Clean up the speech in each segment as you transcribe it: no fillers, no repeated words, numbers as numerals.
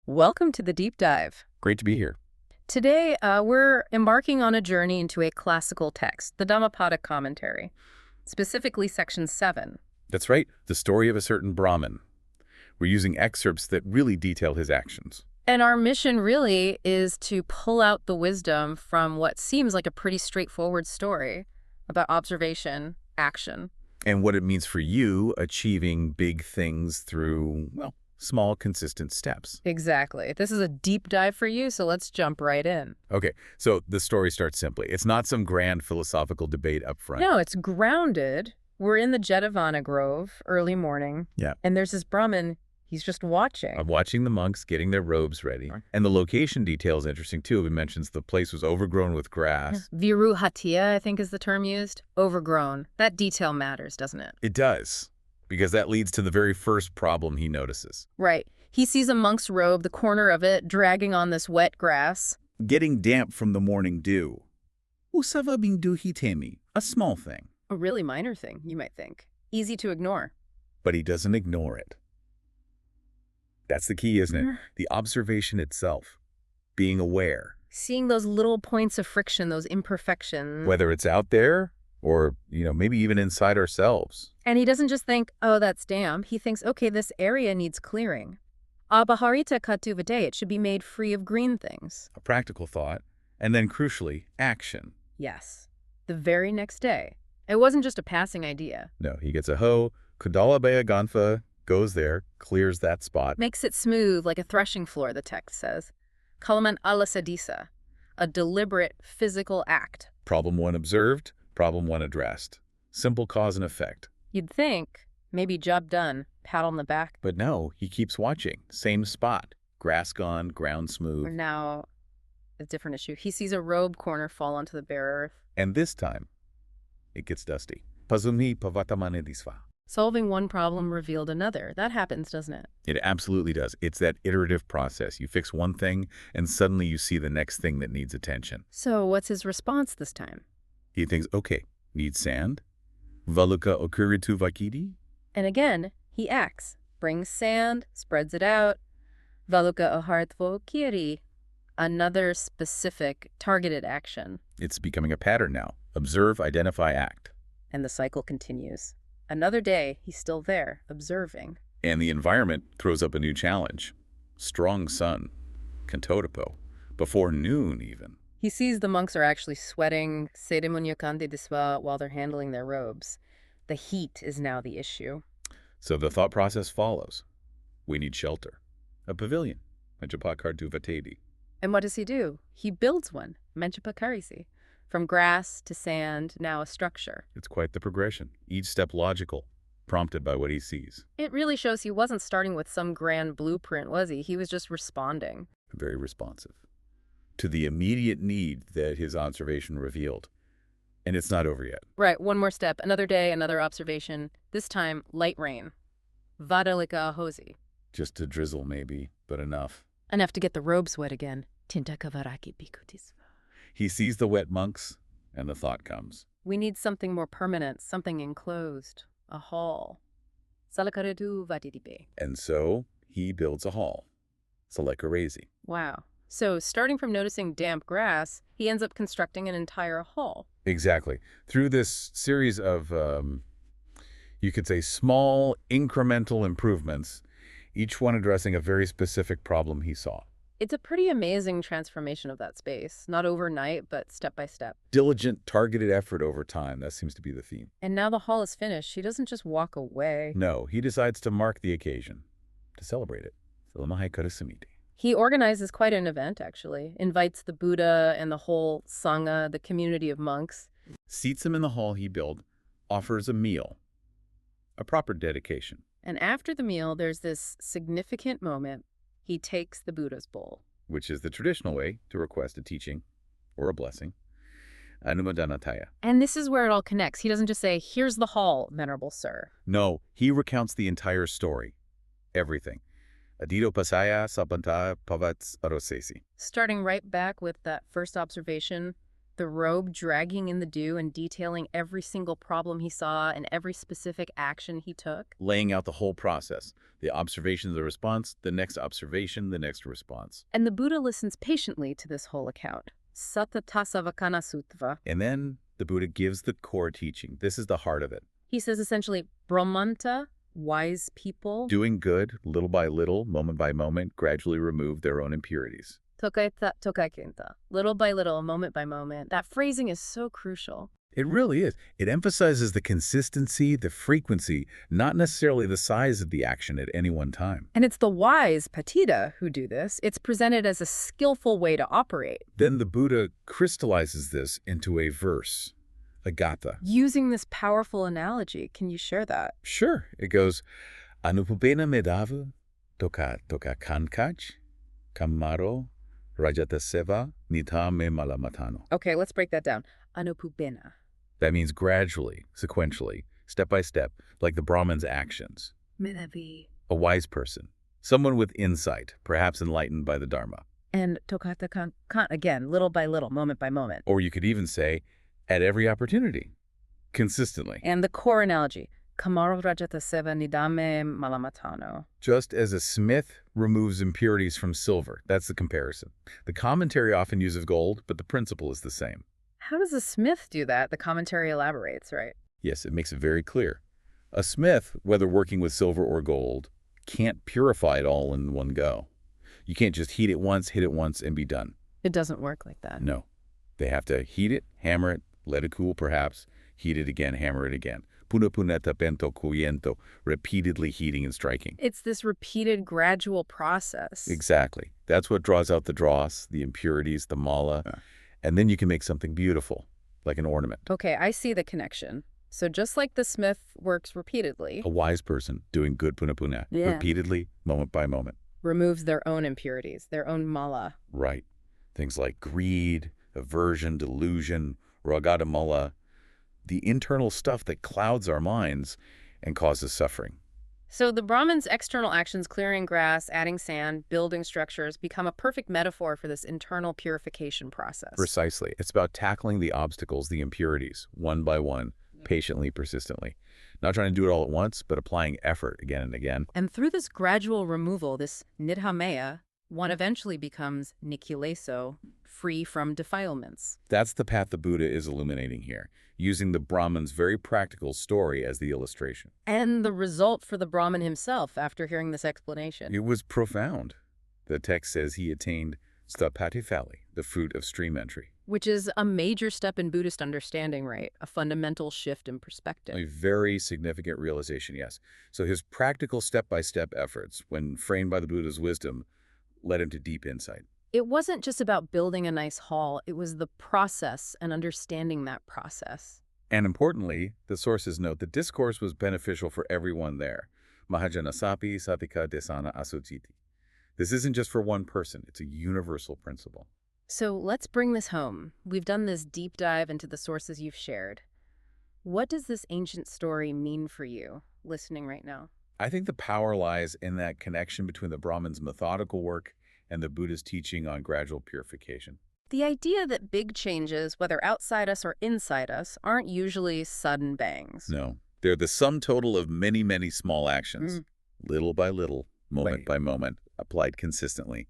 Welcome to the deep dive. Great to be here. Today, we're embarking on a journey into a classical text, the Dhammapada commentary, specifically section 7. That's right, the story of a certain Brahmin. We're using excerpts that really detail his actions. And our mission really is to pull out the wisdom from what seems like a pretty straightforward story about observation, action. And what it means for you achieving big things through, well, small, consistent steps. Exactly. This is a deep dive for you, so let's jump right in. Okay, so the story starts simply. It's not some grand philosophical debate up front. No, it's grounded. We're in the Jetavana Grove, early morning. Yeah. And there's this Brahmin. He's just watching. I'm watching the monks getting their robes ready. Right. And the location detail is interesting, too. It mentions the place was overgrown with grass. Viruhatia, I think is the term used. Overgrown. That detail matters, doesn't it? It does, because that leads to the very first problem he notices. Right. He sees a monk's robe, the corner of it, dragging on this wet grass. Getting damp from the morning dew. Usava binduhitemi, a small thing. A really minor thing, you might think. Easy to ignore. But he doesn't ignore it. That's the key, isn't it? The observation itself. Being aware. Seeing those little points of friction, those imperfections. Whether it's out there or, maybe even inside ourselves. And he doesn't just think, oh, that's damp. He thinks, okay, this area needs clearing. Abaharita katuvade, it should be made free of green things. A practical thought. And then, crucially, action. Yes. The very next day. It wasn't just a passing idea. No, he gets a hoe, Kudalabaya Ganfa, goes there, clears that spot. Makes it smooth like a threshing floor, the text says. Kalaman alasadisa, a deliberate physical act. Problem one observed, problem one addressed. Simple cause and effect. You'd think, maybe job done, pat on the back. But no, he keeps watching. Same spot. Grass gone, ground smooth. Or now, a different issue. He sees a robe corner fall onto the bare earth. And this time, it gets dusty. Pazumi pavatamane disva. Solving one problem revealed another. That happens, doesn't it? It absolutely does. It's that iterative process. You fix one thing, and suddenly you see the next thing that needs attention. So what's his response this time? He thinks, okay, need sand? Valuka okuritu vakidi? And again, he acts. Brings sand, spreads it out. Valuka ohartvo kiri. Another specific, targeted action. It's becoming a pattern now. Observe, identify, act. And the cycle continues. Another day, he's still there, observing. And the environment throws up a new challenge. Strong sun, Kantotapo, before noon even. He sees the monks are actually sweating sedemunyakande diswa while they're handling their robes. The heat is now the issue. So the thought process follows. We need shelter. A pavilion, Manchapakartu Vatedi. And what does he do? He builds one, Manchapakarisi. From grass to sand, now a structure. It's quite the progression, each step logical, prompted by what he sees. It really shows he wasn't starting with some grand blueprint, was he? He was just responding. Very responsive to the immediate need that his observation revealed. And it's not over yet. Right, one more step. Another day, another observation. This time, light rain. Vadalika ahosi. Just a drizzle maybe, but enough. Enough to get the robes wet again. Tintakavaraki bikutisva. He sees the wet monks, and the thought comes. We need something more permanent, something enclosed. A hall. Salakaredu vatidipe. And so he builds a hall. Salakarezi. Wow. So starting from noticing damp grass, he ends up constructing an entire hall. Exactly. Through this series of, you could say, small incremental improvements, each one addressing a very specific problem he saw. It's a pretty amazing transformation of that space. Not overnight, but step by step. Diligent, targeted effort over time. That seems to be the theme. And now the hall is finished. He doesn't just walk away. No, he decides to mark the occasion, to celebrate it. He organizes quite an event, actually. Invites the Buddha and the whole Sangha, the community of monks. Seats him in the hall he built, offers a meal, a proper dedication. And after the meal, there's this significant moment. He takes the Buddha's bowl. Which is the traditional way to request a teaching or a blessing. Anumodanataya. And this is where it all connects. He doesn't just say, here's the hall, venerable sir. No, he recounts the entire story. Everything. Adito pasaya sabanta pavats arosesi. Starting right back with that first observation, the robe dragging in the dew and detailing every single problem he saw and every specific action he took. Laying out the whole process. The observation, the response, the next observation, the next response. And the Buddha listens patiently to this whole account. Satattasavakana Sutta. And then the Buddha gives the core teaching. This is the heart of it. He says essentially, Brahmanta, wise people, Doing good, little by little, moment by moment, gradually remove their own impurities. tokaita tokaikinta, little by little, moment by moment. That phrasing is so crucial. It really is. It emphasizes the consistency, the frequency, not necessarily the size of the action at any one time. And it's the wise patita who do this. It's presented as a skillful way to operate. Then the Buddha crystallizes this into a verse, a gatha. Using this powerful analogy, can you share that? Sure. It goes, Anupupena medavu toka kankaj kamaro rajataseva nita me malamatano. Okay, let's break that down. Anupupena. That means gradually, sequentially, step by step, like the Brahmin's actions. Medavi. A wise person, someone with insight, perhaps enlightened by the Dharma. And tokata kan, again, little by little, moment by moment. Or you could even say, at every opportunity, consistently. And the core analogy, Kamaro Rajataseva Nidame Malamatano. Just as a smith removes impurities from silver, that's the comparison. The commentary often uses gold, but the principle is the same. How does a smith do that? The commentary elaborates, right? Yes, it makes it very clear. A smith, whether working with silver or gold, can't purify it all in one go. You can't just heat it once, hit it once, and be done. It doesn't work like that. No. They have to heat it, hammer it, let it cool perhaps, heat it again, hammer it again. Puna puneta pento cuyento, repeatedly heating and striking. It's this repeated gradual process. Exactly. That's what draws out the dross, the impurities, the mala. And then you can make something beautiful, like an ornament. Okay, I see the connection. So just like the smith works repeatedly, A wise person doing good puna, Yeah. repeatedly, moment by moment. removes their own impurities, their own mala. Right. Things like greed, aversion, delusion, ragadamala, the internal stuff that clouds our minds and causes suffering. So the Brahmin's external actions, clearing grass, adding sand, building structures, become a perfect metaphor for this internal purification process. Precisely. It's about tackling the obstacles, the impurities, one by one, patiently, persistently. Not trying to do it all at once, but applying effort again and again. And through this gradual removal, this nidhamaya, one eventually becomes nikileso, free from defilements. That's the path the Buddha is illuminating here, using the Brahmin's very practical story as the illustration. And the result for the Brahmin himself after hearing this explanation. It was profound. The text says he attained Sotāpatti, the fruit of stream entry. Which is a major step in Buddhist understanding, right? A fundamental shift in perspective. A very significant realization, yes. So his practical step-by-step efforts, when framed by the Buddha's wisdom, led him to deep insight. It wasn't just about building a nice hall, it was the process and understanding that process. And importantly, the sources note the discourse was beneficial for everyone there. Mahajanasapi satika desana asujiti. This isn't just for one person, it's a universal principle. So let's bring this home. We've done this deep dive into the sources you've shared. What does this ancient story mean for you, listening right now? I think the power lies in that connection between the Brahmin's methodical work and the Buddha's teaching on gradual purification. The idea that big changes, whether outside us or inside us, aren't usually sudden bangs. No, they're the sum total of many, many small actions, little by little, moment by moment, applied consistently,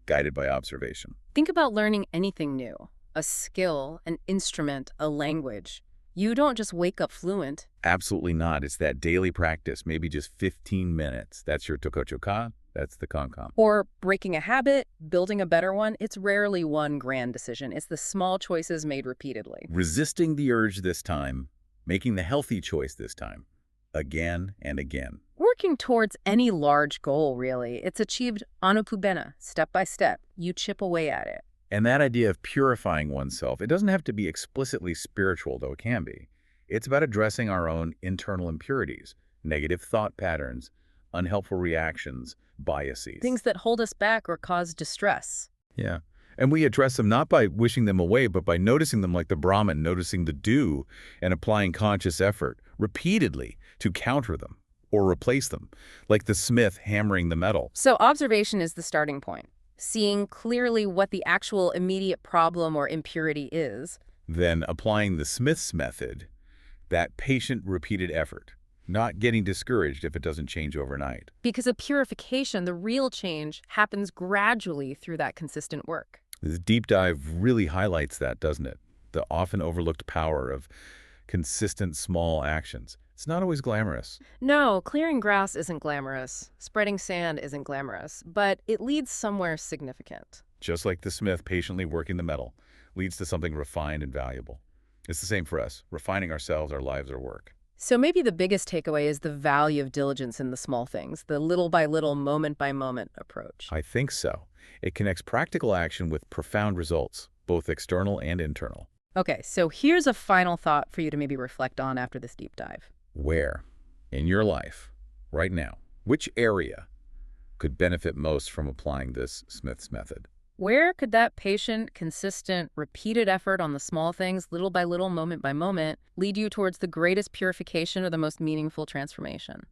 guided by observation. Think about learning anything new, a skill, an instrument, a language. You don't just wake up fluent. Absolutely not. It's that daily practice, maybe just 15 minutes. That's your tokochoka, that's the kankam. Or breaking a habit, building a better one. It's rarely one grand decision. It's the small choices made repeatedly. Resisting the urge this time, making the healthy choice this time, again and again. Working towards any large goal, really. It's achieved anupubena, step by step. You chip away at it. And that idea of purifying oneself, it doesn't have to be explicitly spiritual, though it can be. It's about addressing our own internal impurities, negative thought patterns, unhelpful reactions, biases. Things that hold us back or cause distress. Yeah. And we address them not by wishing them away, but by noticing them like the Brahmin, noticing the dew and applying conscious effort repeatedly to counter them or replace them, like the smith hammering the metal. So observation is the starting point. Seeing clearly what the actual immediate problem or impurity is, Then applying the Smith's method, that patient repeated effort, not getting discouraged if it doesn't change overnight. Because of purification, the real change happens gradually through that consistent work. This deep dive really highlights that, doesn't it? The often overlooked power of consistent small actions. It's not always glamorous. No, clearing grass isn't glamorous. Spreading sand isn't glamorous. But it leads somewhere significant. Just like the smith patiently working the metal leads to something refined and valuable. It's the same for us, refining ourselves, our lives, our work. So maybe the biggest takeaway is the value of diligence in the small things, the little by little, moment by moment approach. I think so. It connects practical action with profound results, both external and internal. Okay, so here's a final thought for you to maybe reflect on after this deep dive. Where, in your life, right now, which area could benefit most from applying this Smith's method? Where could that patient, consistent, repeated effort on the small things, little by little, moment by moment, lead you towards the greatest purification or the most meaningful transformation?